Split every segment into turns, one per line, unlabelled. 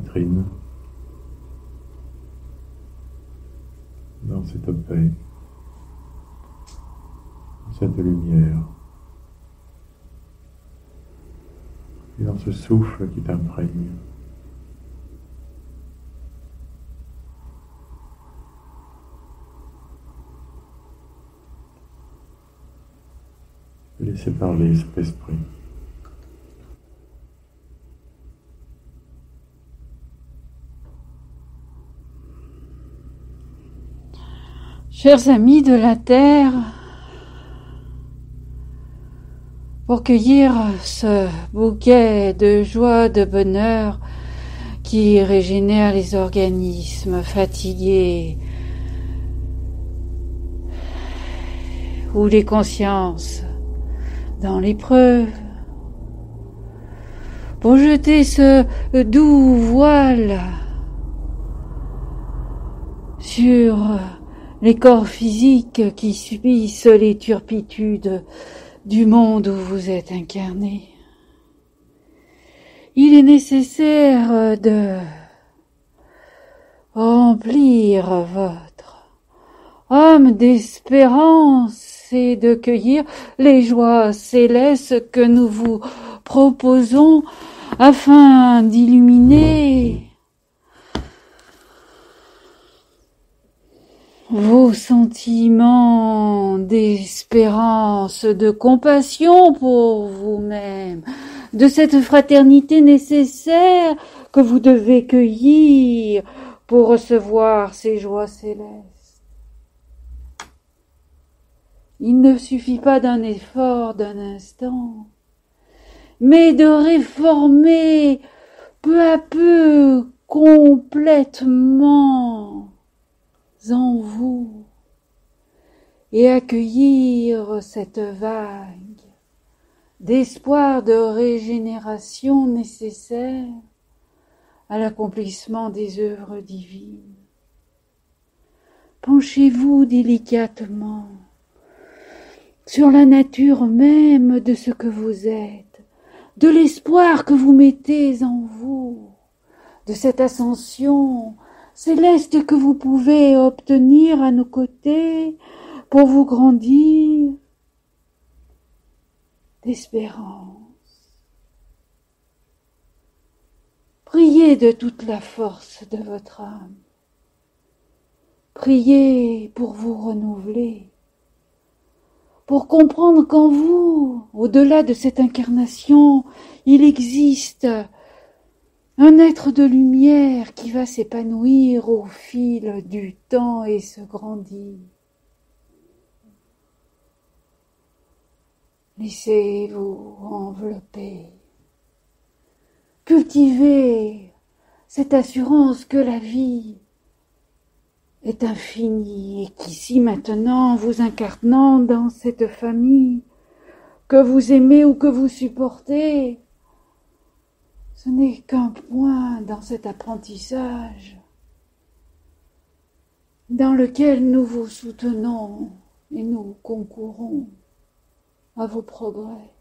poitrine, dans cette paix, dans cette lumière, et dans ce souffle qui t'imprègne. Laissez parler cet esprit.
Chers amis de la terre, pour cueillir ce bouquet de joie, de bonheur qui régénère les organismes fatigués ou les consciences dans l'épreuve, pour jeter ce doux voile sur les corps physiques qui subissent les turpitudes du monde où vous êtes incarnés. Il est nécessaire de remplir votre âme d'espérance et de cueillir les joies célestes que nous vous proposons afin d'illuminer vos sentiments d'espérance, de compassion pour vous-même, de cette fraternité nécessaire que vous devez cueillir pour recevoir ces joies célestes. Il ne suffit pas d'un effort d'un instant, mais de réformer peu à peu, complètement en vous, et accueillir cette vague d'espoir de régénération nécessaire à l'accomplissement des œuvres divines. Penchez-vous délicatement sur la nature même de ce que vous êtes, de l'espoir que vous mettez en vous, de cette ascension céleste que vous pouvez obtenir à nos côtés pour vous grandir d'espérance. Priez de toute la force de votre âme. Priez pour vous renouveler, pour comprendre qu'en vous, au-delà de cette incarnation, il existe un être de lumière qui va s'épanouir au fil du temps et se grandir. Laissez-vous envelopper. Cultivez cette assurance que la vie est infinie et qu'ici maintenant, vous incarnant dans cette famille que vous aimez ou que vous supportez, ce n'est qu'un point dans cet apprentissage dans lequel nous vous soutenons et nous concourons à vos progrès.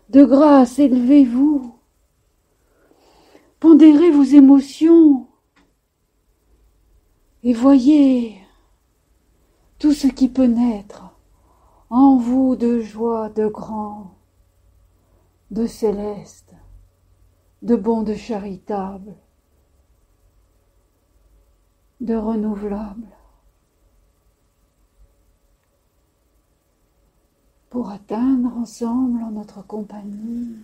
De grâce, élevez-vous, pondérez vos émotions et voyez tout ce qui peut naître en vous de joie, de grand, de céleste, de bon, de charitable, de renouvelable, pour atteindre ensemble en notre compagnie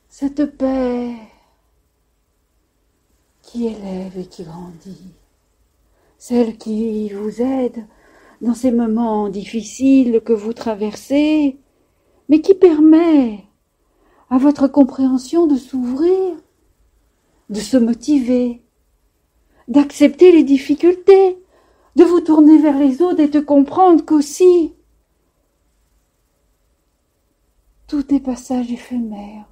cette paix qui élève et qui grandit, celle qui vous aide dans ces moments difficiles que vous traversez, mais qui permet à votre compréhension de s'ouvrir, de se motiver, d'accepter les difficultés, de vous tourner vers les autres et de comprendre qu'aussi tout est passage éphémère.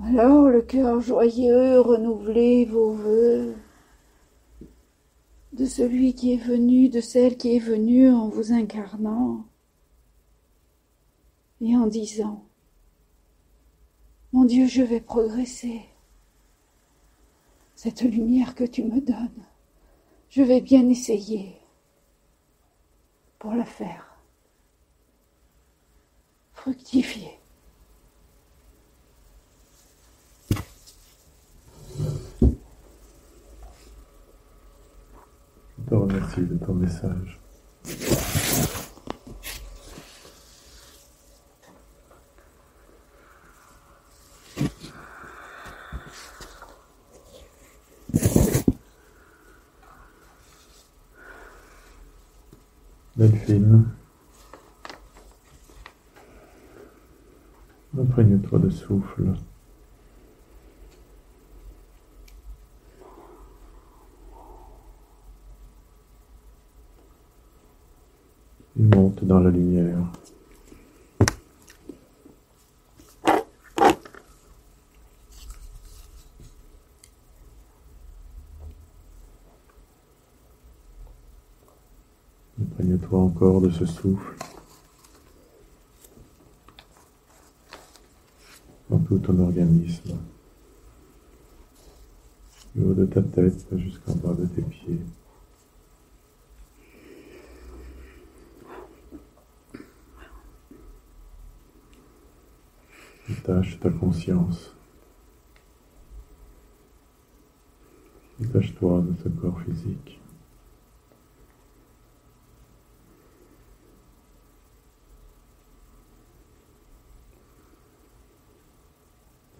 Alors, le cœur joyeux, renouvelez vos vœux de celui qui est venu, de celle qui est venue en vous incarnant. et en disant « Mon Dieu, je vais progresser. Cette lumière que tu me donnes, je vais bien essayer pour la faire fructifier. »
Je te remercie de ton message. Delphine, imprègne-toi de souffle. Et monte dans la lumière. Imprègne-toi encore de ce souffle dans tout ton organisme, du haut de ta tête jusqu'en bas de tes pieds. Détache ta conscience. Détache-toi de ce corps physique.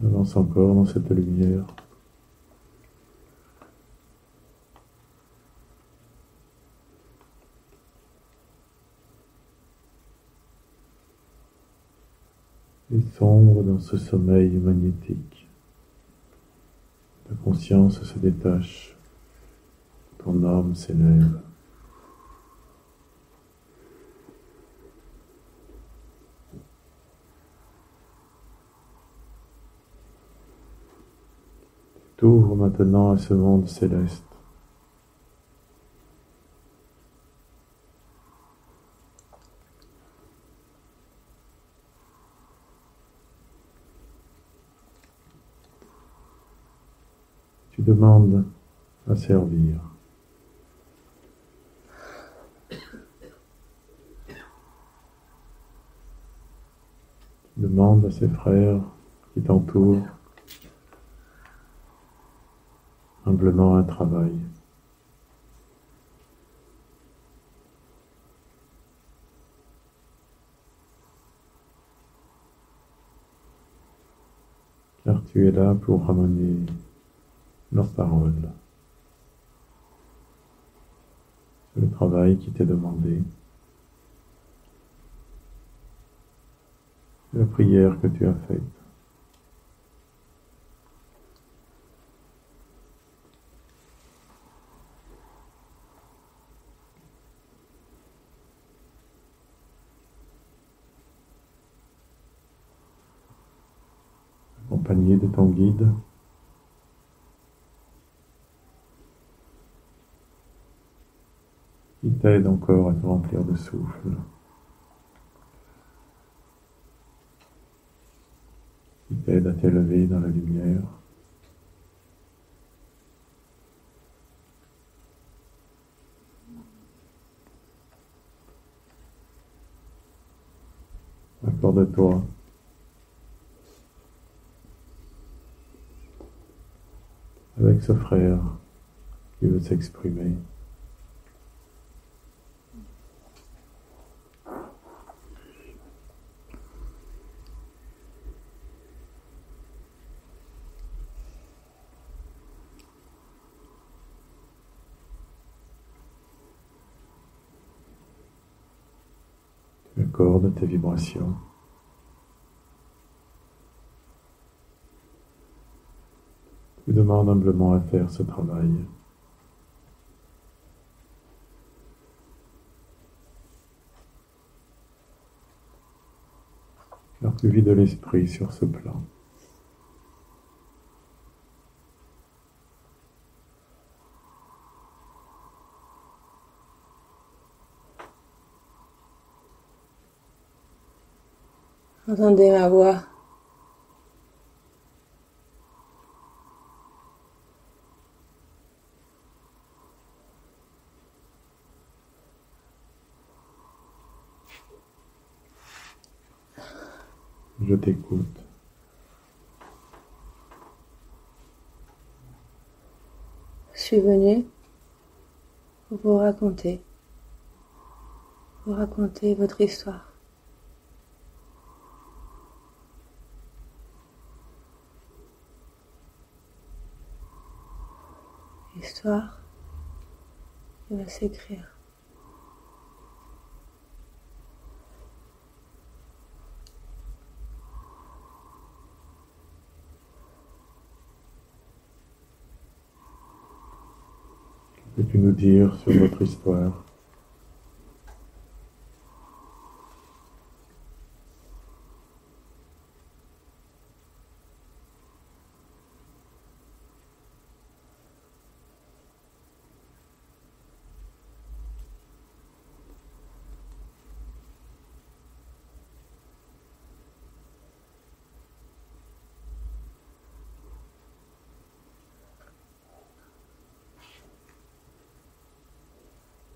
Avance encore dans cette lumière. Et sombre dans ce sommeil magnétique. Ta conscience se détache. Ton âme s'élève. Tu t'ouvres maintenant à ce monde céleste. Tu demandes à servir. Tu demandes à ces frères qui t'entourent humblement un travail. Car tu es là pour ramener leurs paroles. C'est le travail qui t'est demandé. C'est la prière que tu as faite. Accompagné de ton guide, qui t'aide encore à te remplir de souffle, qui t'aide à t'élever dans la lumière. Accorde-toi avec ce frère qui veut s'exprimer. Tu accordes tes vibrations. Tu demandes humblement à faire ce travail. Car tu vis de l'esprit sur ce plan.
Entendez ma voix.
Je t'écoute.
Je suis venue vous raconter votre histoire. Histoire qui va s'écrire.
Que peux-tu nous dire sur votre histoire?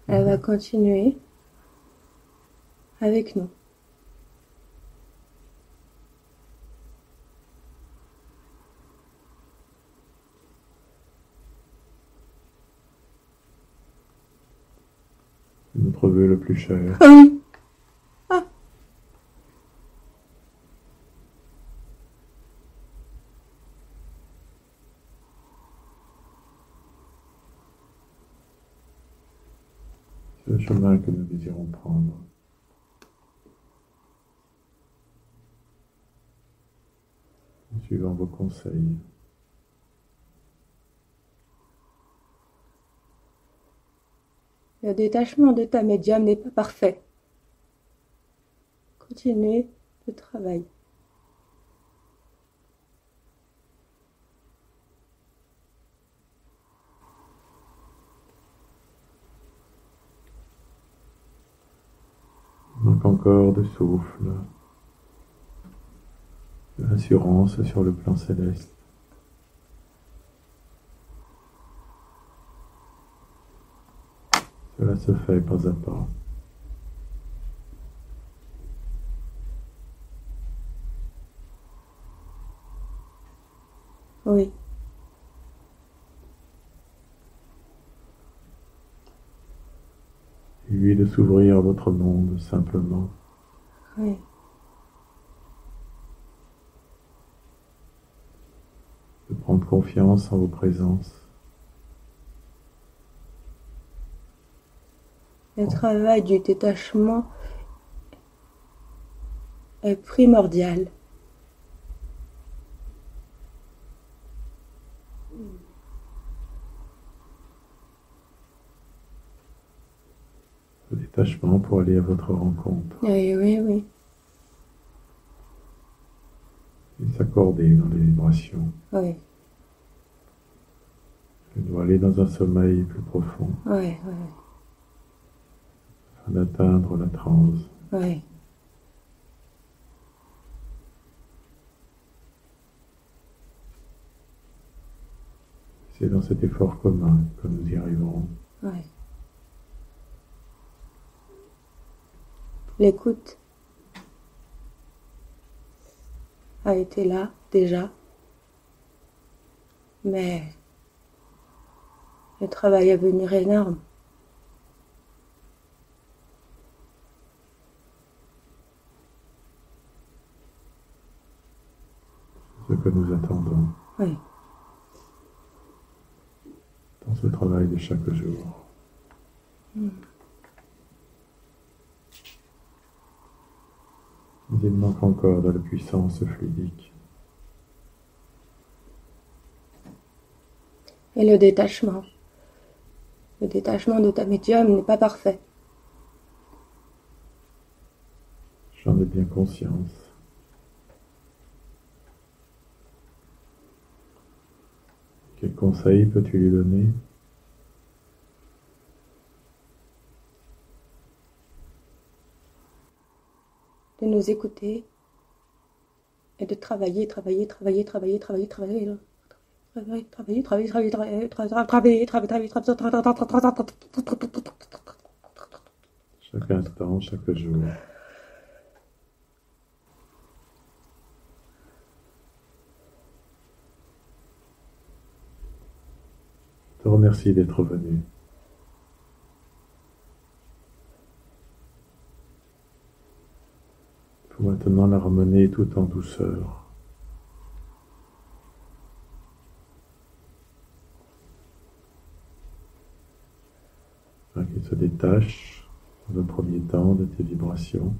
Elle va continuer avec nous.
C'est notre vœu le plus cher.
Ah oui. Ah.
C'est le chemin que nous désirons prendre. En suivant vos conseils.
Le détachement de ta médium n'est pas parfait. Continuez le travail.
Il manque encore de souffle, de l'assurance sur le plan céleste. Cela se fait pas à pas.
Oui.
Et lui de s'ouvrir à votre monde simplement.
Oui.
De prendre confiance en vos présences.
Le travail du détachement est primordial.
Le détachement pour aller à votre rencontre.
Oui, oui, oui.
Et s'accorder dans les vibrations.
Oui,
Je dois aller dans un sommeil plus profond.
oui, oui,
Afin d'atteindre la transe.
oui.
C'est dans cet effort commun que nous y arriverons.
Oui. L'écoute a été là déjà, mais le travail à venir est énorme.
Ce que nous attendons
Oui,
dans ce travail de chaque jour. Mais il manque encore de la puissance fluidique.
et le détachement. Le détachement de ta médium n'est pas parfait.
J'en ai bien conscience. Quels conseils peux-tu lui donner?
De nous écouter et de travailler.
Chaque instant, chaque jour. Je te remercie d'être venu. Il faut maintenant la ramener tout en douceur. Qu'il se détache dans un premier temps de tes vibrations.